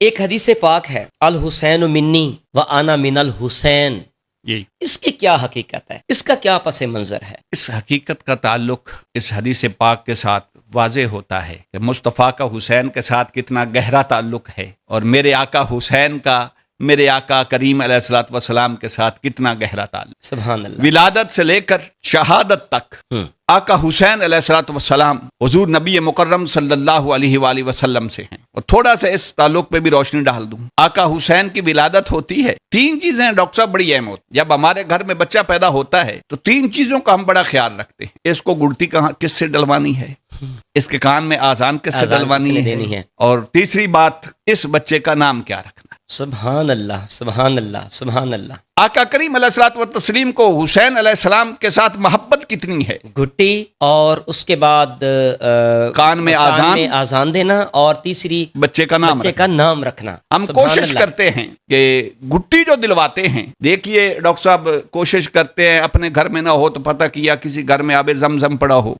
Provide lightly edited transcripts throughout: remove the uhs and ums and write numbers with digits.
ایک حدیث پاک ہے الحسین منی و انا من الحسین، جی، اس کی کیا حقیقت ہے؟ اس کا کیا پس منظر ہے؟ اس حقیقت کا تعلق اس حدیث پاک کے ساتھ واضح ہوتا ہے کہ مصطفیٰ کا حسین کے ساتھ کتنا گہرا تعلق ہے، اور میرے آقا حسین کا میرے آقا کریم علیہ الصلوۃ والسلام کے ساتھ کتنا گہرا تعلق۔ سبحان اللہ۔ ولادت سے لے کر شہادت تک آقا حسین علیہ الصلوۃ والسلام حضور نبی مکرم صلی اللہ علیہ وآلہ وسلم سے ہیں۔ اور تھوڑا سا اس تعلق پہ بھی روشنی ڈال دوں، آقا حسین کی ولادت ہوتی ہے، تین چیزیں ڈاکٹر صاحب بڑی اہم ہوتی۔ جب ہمارے گھر میں بچہ پیدا ہوتا ہے تو تین چیزوں کا ہم بڑا خیال رکھتے ہیں۔ اس کو گڑتی کہاں کس سے ڈلوانی ہے، اس کے کان میں آذان کس سے ڈلوانی ہے، اور تیسری بات اس بچے کا نام کیا رکھنا۔ سبحان اللہ، سبحان اللہ، سبحان اللہ۔ آقا کریم علیہ الصلوۃ والتسلیم کو حسین علیہ السلام کے ساتت محبت کتنی ہے، گھٹی اور اس کے بعد کان میں آذان دینا، اور تیسری بچے کا نام رکھنا۔ ہم کوشش کرتے ہیں کہ گٹی جو دلواتے ہیں، دیکھیے ڈاکٹر صاحب کوشش کرتے ہیں اپنے گھر میں نہ ہو تو پتہ کیا کسی گھر میں آب زمزم پڑا ہو،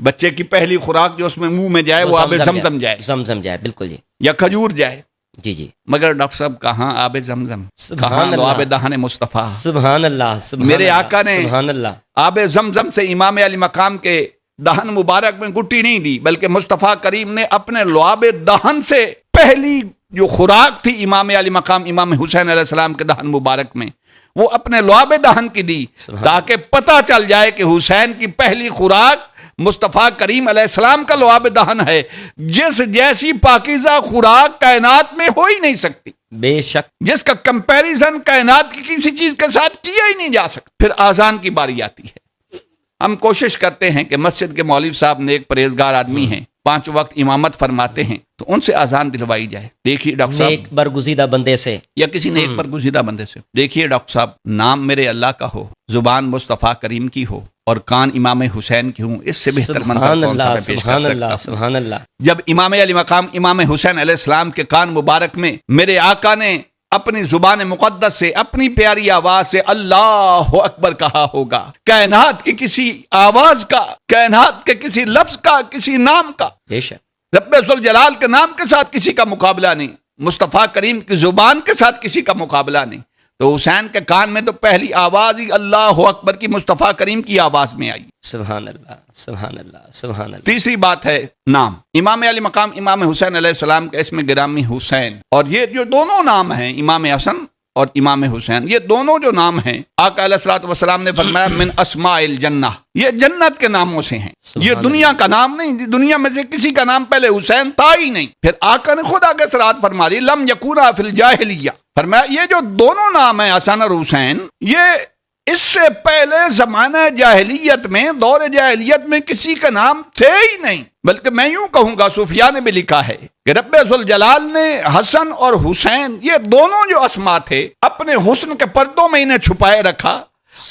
بچے کی پہلی خوراک جو اس میں منہ میں جائے وہ آب زمزم جائے، بالکل جی، یا کھجور جائے، جی جی، مگر ڈاکٹر صاحب کہاں آب زمزم، کہاں آب دہن مصطفیٰ۔ سبحان اللہ، میرے آقا نے سبحان اللہ آب زمزم سے امام علی مقام کے دہن مبارک میں گٹی نہیں دی، بلکہ مصطفیٰ کریم نے اپنے لعاب دہن سے پہلی جو خوراک تھی امام علی مقام امام حسین علیہ السلام کے دہن مبارک میں، وہ اپنے لعاب دہن کی دی، تاکہ پتہ چل جائے کہ حسین کی پہلی خوراک مصطفیٰ کریم علیہ السلام کا لعاب دہن ہے، جیسی پاکیزہ خوراک کائنات میں ہو ہی نہیں سکتی، بے شک، جس کا کمپیریزن کائنات کی کسی چیز کے ساتھ کیا ہی نہیں جا سکتا۔ پھر آذان کی باری آتی ہے۔ ہم کوشش کرتے ہیں کہ مسجد کے مولوی صاحب نیک پرہیزگار آدمی ہیں، 5 وقت امامت فرماتے ہیں، تو ان سے آذان دلوائی جائے۔ دیکھیے ڈاکٹر صاحب، نیک برگزیدہ بندے سے یا کسی نیک برگزیدہ بندے سے۔ دیکھیے ڈاکٹر صاحب، نام میرے اللہ کا ہو، زبان مصطفیٰ کریم کی ہو، اور کان امام حسین کی ہوں، اس سے بہتر منظر کون سا میں پیش کر سکتا ہوں؟ سبحان اللہ۔ جب امام علی مقام امام حسین علیہ السلام کے کان مبارک میں میرے آقا نے اپنی زبان مقدس سے اپنی پیاری آواز سے اللہ اکبر کہا ہوگا، کائنات کی کسی آواز کا، کائنات کے کسی لفظ کا، کسی نام کا، بے شک رب ذوالجلال کے نام کے ساتھ کسی کا مقابلہ نہیں، مصطفیٰ کریم کی زبان کے ساتھ کسی کا مقابلہ نہیں، تو حسین کے کان میں تو پہلی آواز ہی اللہ اکبر کی مصطفیٰ کریم کی آواز میں آئی۔ سبحان اللہ، سبحان اللہ، سبحان اللہ۔ تیسری بات ہے نام، امام علی مقام امام حسین علیہ السلام کا اسم گرامی حسین، اور یہ جو دونوں نام ہیں امام حسن اور امام حسین، یہ دونوں جو نام ہیں آقا علیہ الصلوۃ والسلام نے فرمایا من اسماء الجنہ، یہ جنت کے ناموں سے ہیں، یہ دنیا کا نام نہیں، دنیا میں سے کسی کا نام پہلے حسین تھا ہی نہیں۔ پھر آقا نے خود آگے صراحت فرما دی لم یکونا فی الجاہلیہ، فرمایا یہ جو دونوں نام ہیں حسن اور حسین، یہ اس سے پہلے زمانہ جاہلیت میں، دور جاہلیت میں کسی کا نام تھے ہی نہیں، بلکہ میں یوں کہوں گا سفیان نے بھی لکھا ہے کہ رب ذوالجلال نے حسن اور حسین یہ دونوں جو اسما تھے اپنے حسن کے پردوں میں انہیں چھپائے رکھا،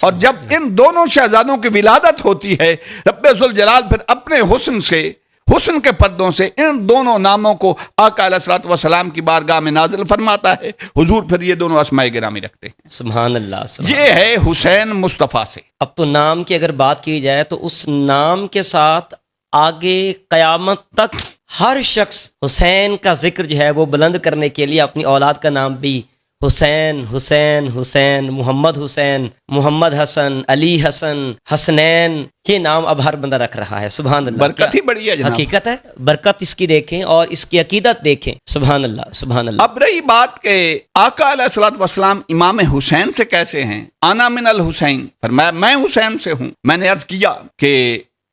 اور جب ان دونوں شہزادوں کی ولادت ہوتی ہے رب ذوالجلال پھر اپنے حسن کے پردوں سے ان دونوں ناموں کو آقا علیہ الصلوۃ والسلام کی بارگاہ میں نازل فرماتا ہے، حضور پھر یہ دونوں اسماء گرامی رکھتے ہیں۔ سبحان اللہ، سبحان یہ ہے حسین مصطفیٰ سے۔ اب تو نام کی اگر بات کی جائے تو اس نام کے ساتھ آگے قیامت تک ہر شخص حسین کا ذکر جو ہے وہ بلند کرنے کے لیے اپنی اولاد کا نام بھی حسین، حسین، حسین، محمد حسین، محمد حسن، علی حسن، حسنین، یہ نام اب ہر بندہ رکھ رہا ہے۔ سبحان اللہ، برکت ہی بڑی ہے جناب، حقیقت ہے، برکت اس کی دیکھیں اور اس کی عقیدت دیکھیں۔ سبحان اللہ، سبحان اللہ۔ اب رہی بات کہ آقا علیہ الصلوۃ والسلام امام حسین سے کیسے ہیں، انا من الحسین، فرمایا میں حسین سے ہوں۔ میں نے عرض کیا کہ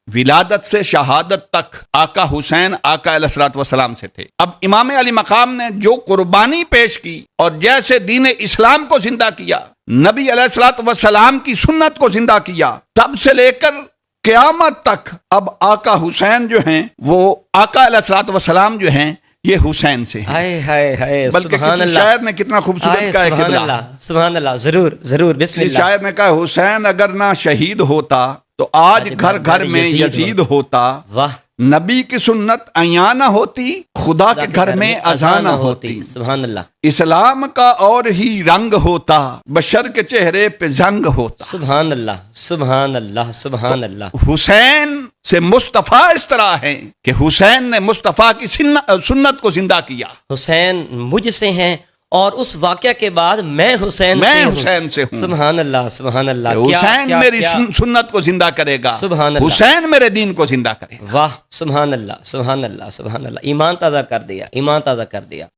ولادت سے شہادت تک آقا حسین آقا علیہ الصلوۃ والسلام سے تھے۔ اب امام علی مقام نے جو قربانی پیش کی اور جیسے دین اسلام کو زندہ کیا، نبی علیہ الصلوۃ والسلام کی سنت کو زندہ کیا، تب سے لے کر قیامت تک اب آقا حسین جو ہیں وہ آقا علیہ الصلوۃ والسلام جو ہیں یہ حسین سے ہیں۔ بلکہ کسی شاعر نے کتنا خوبصورت کہا ہے، سبحان اللہ، سبحان اللہ، ضرور ضرور، بسم اللہ۔ شاعر نے کہا حسین اگر نہ شہید ہوتا تو آج گھر گھر میں یزید ہوتا، واہ، نبی کی سنت عیاں نہ ہوتی، خدا کے گھر میں اذان نہ ہوتی، سبحان اللہ، اسلام کا اور ہی رنگ ہوتا، بشر کے چہرے پہ زنگ ہوتا۔ سبحان اللہ، سبحان اللہ، سبحان اللہ، حسین سے مصطفیٰ اس طرح ہے کہ حسین نے مصطفیٰ کی سنت کو زندہ کیا۔ حسین مجھ سے ہیں اور اس واقعہ کے بعد میں حسین سے ہوں۔ سبحان اللہ، سبحان اللہ، حسین میری سنت کو زندہ کرے گا، سبحان اللہ، حسین میرے دین کو زندہ کرے گا۔ واہ، سبحان اللہ، سبحان اللہ، سبحان اللہ، ایمان تازہ کر دیا، ایمان تازہ کر دیا۔